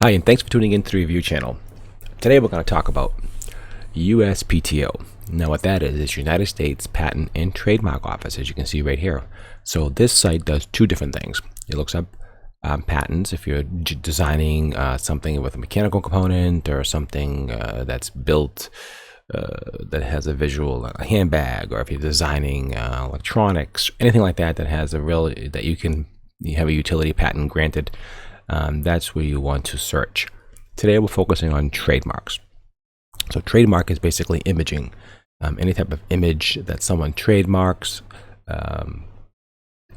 Hi, and thanks for tuning in to the review channel. Today we're going to talk about USPTO. Now what that is United States Patent and Trademark Office, as you can see right here. So this site does two different things. It looks up patents if you're designing something with a mechanical component or something that's built that has a visual, a handbag, or if you're designing electronics, anything like that that has you have a utility patent granted. That's where you want to search. Today we're focusing on trademarks. So trademark is basically imaging. Any type of image that someone trademarks,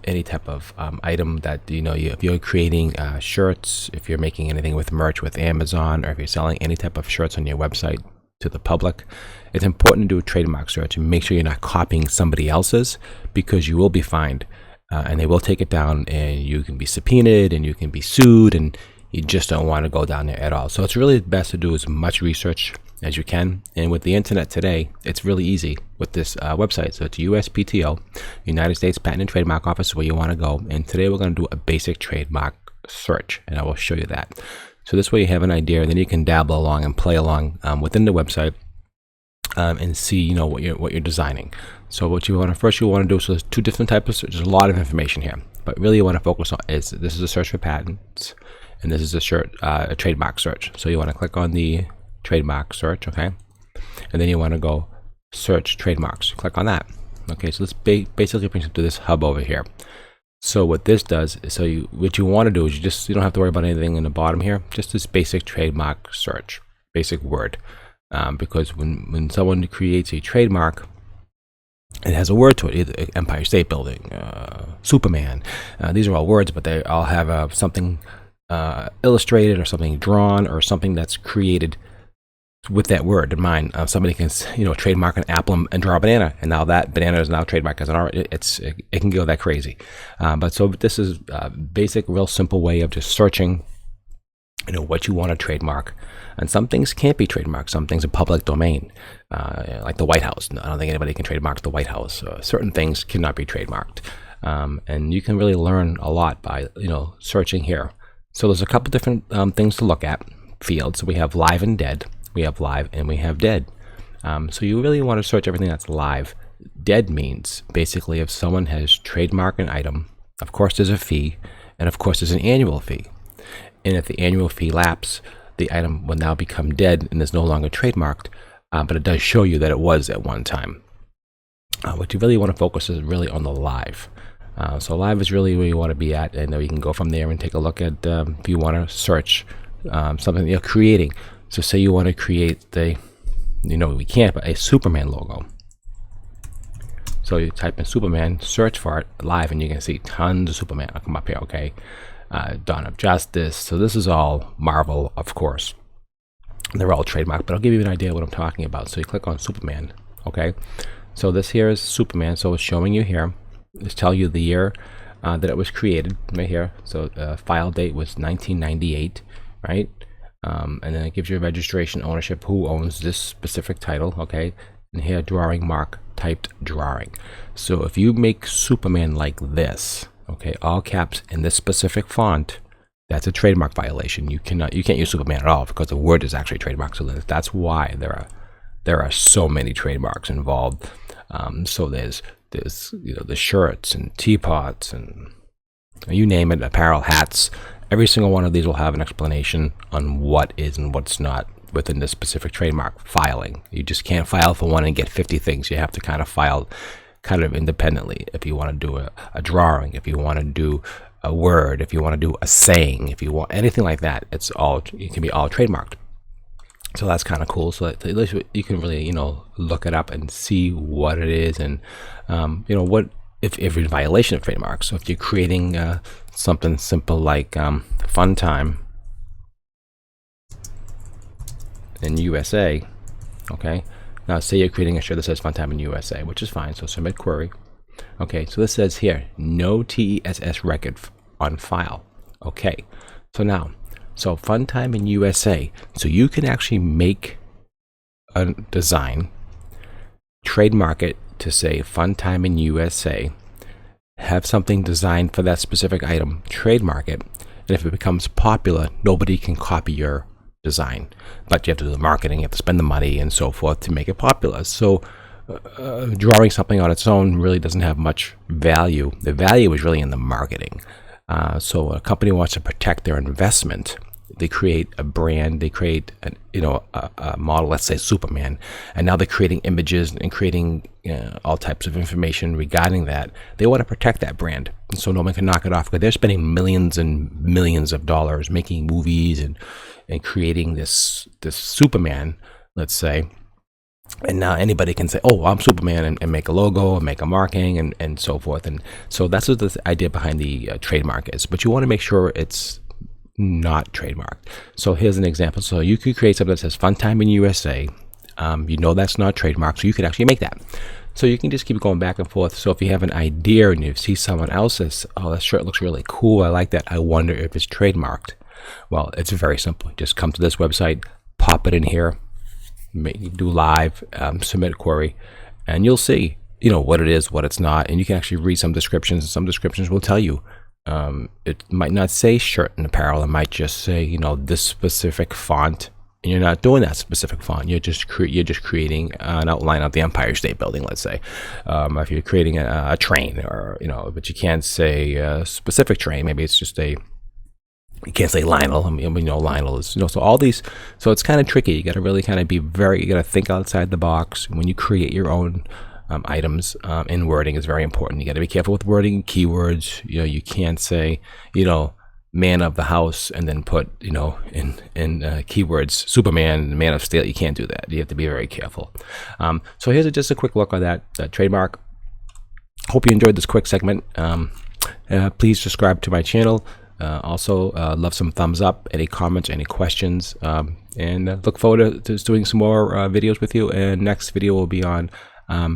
any type of item that if you're creating shirts, if you're making anything with merch with Amazon, or if you're selling any type of shirts on your website to the public, it's important to do a trademark search and make sure you're not copying somebody else's, because you will be fined. And they will take it down, and you can be subpoenaed and you can be sued, and you just don't want to go down there at all. So it's really best to do as much research as you can. And with the internet today, it's really easy with this website. So it's USPTO, United States Patent and Trademark Office, where you want to go. And today we're going to do a basic trademark search, and I will show you that. So this way you have an idea, and then you can dabble along and play along within the website and see what you're designing. So what you want to do, so there's two different types of search. There's a lot of information here, but really you want to focus on this is a search for patents, and this is a trademark search. So you want to click on the trademark search, okay, and then you want to go search trademarks. Click on that. Okay, so this basically brings you to this hub over here. So what this does is, what you want to do is you don't have to worry about anything in the bottom here, just this basic trademark search, basic word. Because when someone creates a trademark, it has a word to it, either Empire State Building, Superman. These are all words, but they all have something illustrated or something drawn or something that's created with that word in mind. Somebody can trademark an apple and draw a banana, and now that banana is now trademarked as an art. It can go that crazy. But this is a basic, real simple way of just searching what you want to trademark. And some things can't be trademarked. Some things are public domain, like the White House. I don't think anybody can trademark the White House. Certain things cannot be trademarked. And you can really learn a lot by searching here. So there's a couple different things to look at. Fields. So we have live and dead. We have live and we have dead. So you really want to search everything that's live. Dead means basically if someone has trademarked an item, of course there's a fee, and of course there's an annual fee. And if the annual fee lapses, the item will now become dead and is no longer trademarked, but it does show you that it was at one time. What you really want to focus is really on the live. So live is really where you want to be at, and you can go from there and take a look at if you want to search something you're creating. So say you want to create we can't, but a Superman logo. So you type in Superman, search for it live, and you can see tons of Superman. I'll come up here, okay. Dawn of Justice. So this is all Marvel, of course. They're all trademarked, but I'll give you an idea of what I'm talking about. So you click on Superman, okay? So this here is Superman. So it's showing you here. It's telling you the year that it was created right here. So file date was 1998, right? And then it gives you a registration, ownership, who owns this specific title, okay? And here, drawing mark, typed drawing. So if you make Superman like this, okay, all caps in this specific font, that's a trademark violation. You can't use Superman at all, because the word is actually trademarked. So that's why there are so many trademarks involved. So there's the shirts and teapots and you name it, apparel, hats. Every single one of these will have an explanation on what is and what's not within this specific trademark filing. You just can't file for one and get 50 things. You have to kind of file independently. If you want to do a drawing, if you want to do a word, if you want to do a saying, if you want anything like that, it can be all trademarked. So that's kind of cool. So that at least you can really look it up and see what it is, and what if you're in violation of trademarks. So if you're creating something simple like fun time in USA, okay. Now say you're creating a shirt that says Fun Time in USA, which is fine, so submit query. Okay, so this says here, no TESS record on file. Okay, so Fun Time in USA. So you can actually make a design, trademark it to say Fun Time in USA, have something designed for that specific item, trademark it, And if it becomes popular, nobody can copy your design. But you have to do the marketing, you have to spend the money and so forth to make it popular. So drawing something on its own really doesn't have much value. The value is really in the marketing. So a company wants to protect their investment. They create a brand, they create a model, let's say Superman, and now they're creating images and creating all types of information regarding that. They want to protect that brand, and so no one can knock it off, because they're spending millions and millions of dollars making movies and creating this Superman, let's say. And now anybody can say, oh, I'm Superman, and make a logo and make a marking and so forth. And so that's what the idea behind the trademark is. But you want to make sure it's not trademarked. So here's an example. So you could create something that says Fun Time in USA. That's not trademarked, so you could actually make that. So you can just keep going back and forth. So if you have an idea and you see someone else's, oh, that shirt looks really cool, I like that, I wonder if it's trademarked. Well, it's very simple. Just come to this website, pop it in here, do live, submit a query, and you'll see what it is, what it's not, and you can actually read some descriptions, and some descriptions will tell you. It might not say shirt and apparel. It might just say, this specific font, and you're not doing that specific font. You're just creating an outline of the Empire State Building, let's say. If you're creating a train, or but you can't say a specific train. Maybe it's just you can't say Lionel. Lionel is, so all these, so it's kind of tricky. You got to really kind of you got to think outside the box when you create your own items. In wording is very important. You got to be careful with wording, keywords. You can't say, man of the house and then put, in keywords, Superman, man of steel. You can't do that. You have to be very careful. So here's just a quick look at that trademark. Hope you enjoyed this quick segment. Please subscribe to my channel. Also, love some thumbs up, any comments, any questions, and look forward to doing some more videos with you. And next video will be on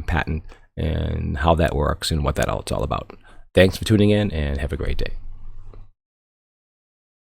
patent and how that works and what that's all about. Thanks for tuning in, and have a great day.